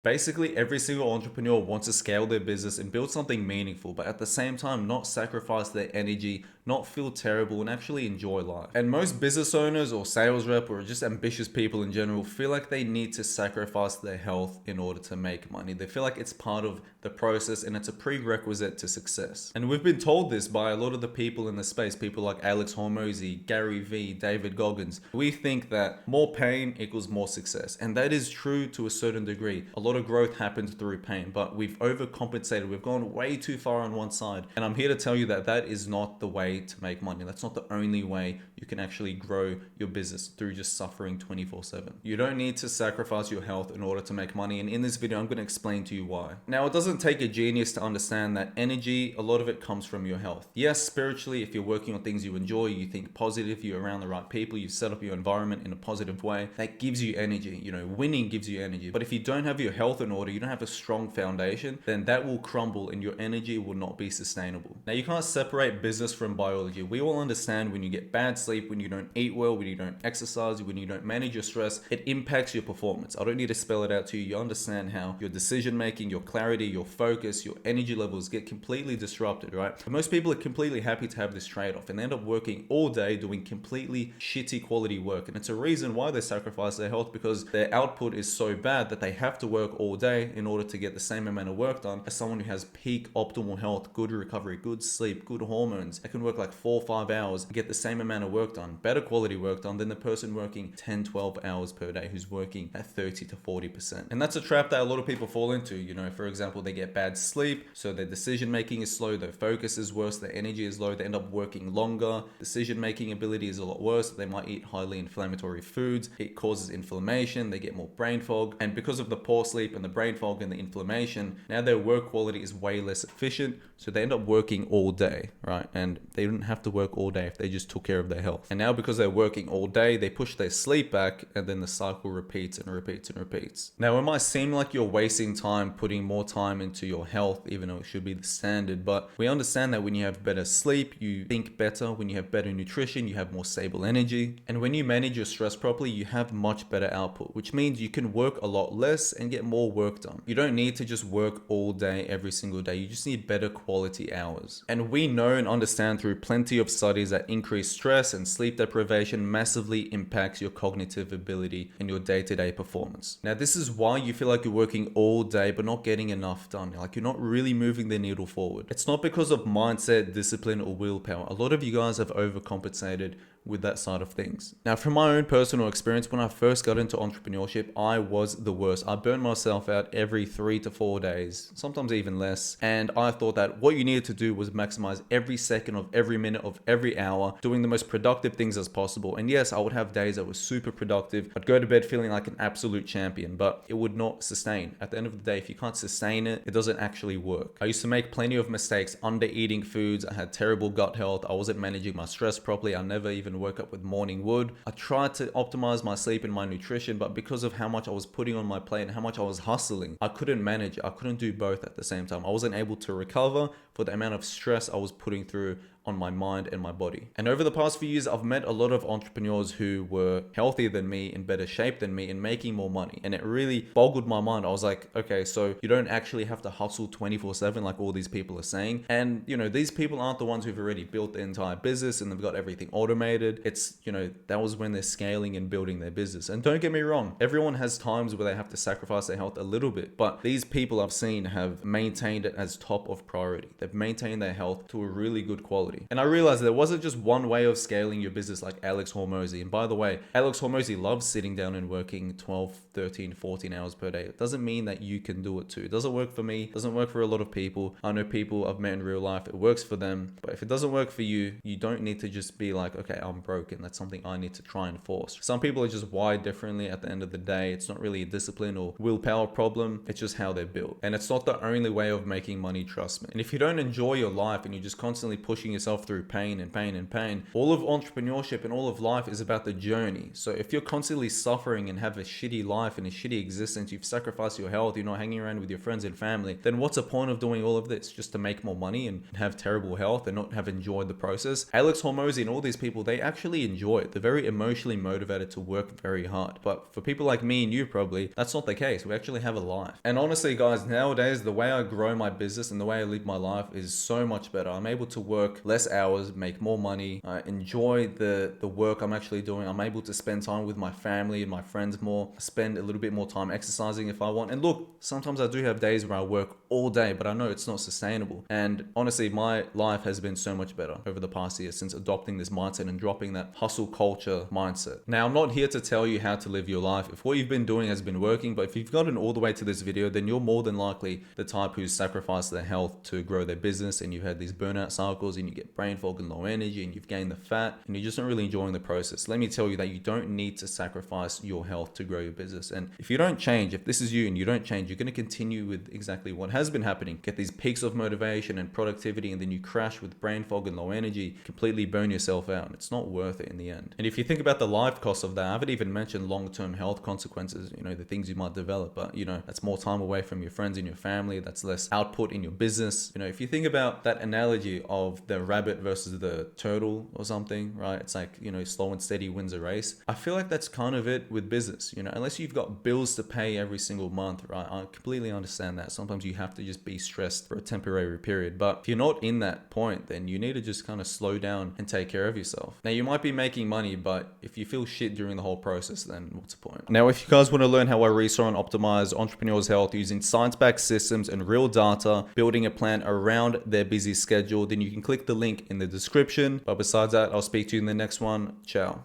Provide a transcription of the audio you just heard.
Basically, every single entrepreneur wants to scale their business and build something meaningful, but at the same time, not sacrifice their energy, not feel terrible, and actually enjoy life. And most business owners or sales rep or just ambitious people in general feel like they need to sacrifice their health in order to make money. They feel like it's part of the process and it's a prerequisite to success. And we've been told this by a lot of the people in the space, people like Alex Hormozy, Gary Vee, David Goggins. We think that more pain equals more success. And that is true to a certain degree. A lot of growth happens through pain, but we've overcompensated. We've gone way too far on one side. And I'm here to tell you that that is not the way to make money. That's not the only way you can actually grow your business, through just suffering 24/7. You don't need to sacrifice your health in order to make money. And in this video, I'm going to explain to you why. Now, it doesn't take a genius to understand that energy, a lot of it comes from your health. Yes, spiritually, if you're working on things you enjoy, you think positive, you're around the right people, you've set up your environment in a positive way, that gives you energy. Winning gives you energy. But if you don't have your health in order, you don't have a strong foundation, then that will crumble and your energy will not be sustainable. Now, you can't separate business from biology. We all understand when you get bad sleep, when you don't eat well, when you don't exercise, when you don't manage your stress, it impacts your performance. I don't need to spell it out to you. You understand how your decision making, your clarity, your focus, your energy levels get completely disrupted, right? But most people are completely happy to have this trade-off and they end up working all day doing completely shitty quality work. And it's a reason why they sacrifice their health, because their output is so bad that they have to work all day in order to get the same amount of work done as someone who has peak optimal health, good recovery, good sleep, good hormones. They can work like 4 or 5 hours and get the same amount of work done, better quality work done than the person working 10, 12 hours per day who's working at 30 to 40%. And that's a trap that a lot of people fall into. For example, they get bad sleep, so their decision making is slow, their focus is worse, their energy is low, they end up working longer, decision making ability is a lot worse, they might eat highly inflammatory foods, it causes inflammation, they get more brain fog, and because of the poor sleep and the brain fog and the inflammation, now their work quality is way less efficient, so they end up working all day, right? And they didn't have to work all day if they just took care of their health. And now because they're working all day, they push their sleep back, and then the cycle repeats and repeats and repeats. Now, it might seem like you're wasting time putting more time into your health, even though it should be the standard, but we understand that when you have better sleep, you think better. When you have better nutrition, you have more stable energy. And when you manage your stress properly, you have much better output, which means you can work a lot less and get more work done. You don't need to just work all day, every single day. You just need better quality hours. And we know and understand through plenty of studies that increased stress and sleep deprivation massively impacts your cognitive ability and your day-to-day performance. Now, this is why you feel like you're working all day but not getting enough done. Like, you're not really moving the needle forward. It's not because of mindset, discipline, or willpower. A lot of you guys have overcompensated with that side of things. Now, from my own personal experience, when I first got into entrepreneurship, I was the worst. I burned myself out every 3 to 4 days, sometimes even less. And I thought that what you needed to do was maximize every second of every minute of every hour, doing the most productive things as possible. And yes, I would have days that were super productive. I'd go to bed feeling like an absolute champion, but it would not sustain. At the end of the day, if you can't sustain it, it doesn't actually work. I used to make plenty of mistakes, under eating foods. I had terrible gut health. I wasn't managing my stress properly. I never even woke up with morning wood. I tried to optimize my sleep and my nutrition, but because of how much I was putting on my plate and how much I was hustling, I couldn't manage it. I couldn't do both at the same time. I wasn't able to recover for the amount of stress I was putting through on my mind and my body. And over the past few years, I've met a lot of entrepreneurs who were healthier than me, in better shape than me, and making more money. And it really boggled my mind. I was like, okay, so you don't actually have to hustle 24/7 like all these people are saying. And, these people aren't the ones who've already built the entire business and they've got everything automated. It's, that was when they're scaling and building their business. And don't get me wrong, everyone has times where they have to sacrifice their health a little bit, but these people I've seen have maintained it as top of priority. They've maintained their health to a really good quality. And I realized there wasn't just one way of scaling your business like Alex Hormozy. And by the way, Alex Hormozy loves sitting down and working 12, 13, 14 hours per day. It doesn't mean that you can do it too. It doesn't work for me. It doesn't work for a lot of people. I know people I've met in real life, it works for them. But if it doesn't work for you, you don't need to just be like, okay, I'm broken. That's something I need to try and force. Some people are just wired differently. At the end of the day, it's not really a discipline or willpower problem. It's just how they're built. And it's not the only way of making money, trust me. And if you don't enjoy your life and you're just constantly pushing yourself through pain and pain and pain. All of entrepreneurship and all of life is about the journey. So if you're constantly suffering and have a shitty life and a shitty existence, you've sacrificed your health, you're not hanging around with your friends and family, then what's the point of doing all of this? Just to make more money and have terrible health and not have enjoyed the process? Alex Hormozi and all these people, they actually enjoy it. They're very emotionally motivated to work very hard. But for people like me and you probably, that's not the case. We actually have a life. And honestly, guys, nowadays, the way I grow my business and the way I live my life is so much better. I'm able to work less hours, make more money, enjoy the work I'm actually doing. I'm able to spend time with my family and my friends more, spend a little bit more time exercising if I want. And look, sometimes I do have days where I work all day, but I know it's not sustainable. And honestly, my life has been so much better over the past year since adopting this mindset and dropping that hustle culture mindset. Now, I'm not here to tell you how to live your life. If what you've been doing has been working, but if you've gotten all the way to this video, then you're more than likely the type who's sacrificed their health to grow their business, and you've had these burnout cycles and you get brain fog and low energy and you've gained the fat and you're just not really enjoying the process. Let me tell you that you don't need to sacrifice your health to grow your business. And if you don't change, if this is you and you don't change, you're going to continue with exactly what has been happening. Get these peaks of motivation and productivity, and then you crash with brain fog and low energy, completely burn yourself out. It's not worth it in the end. And if you think about the life cost of that, I haven't even mentioned long-term health consequences, the things you might develop, but that's more time away from your friends and your family. That's less output in your business. If you think about that analogy of the rabbit versus the turtle or something, right? It's like, slow and steady wins a race. I feel like that's kind of it with business, unless you've got bills to pay every single month, right? I completely understand that. Sometimes you have to just be stressed for a temporary period, but if you're not in that point, then you need to just kind of slow down and take care of yourself. Now, you might be making money, but if you feel shit during the whole process, then what's the point? Now, if you guys want to learn how I research and optimize entrepreneurs' health using science-backed systems and real data, building a plan around their busy schedule, then you can click the link in the description. But besides that, I'll speak to you in the next one. Ciao.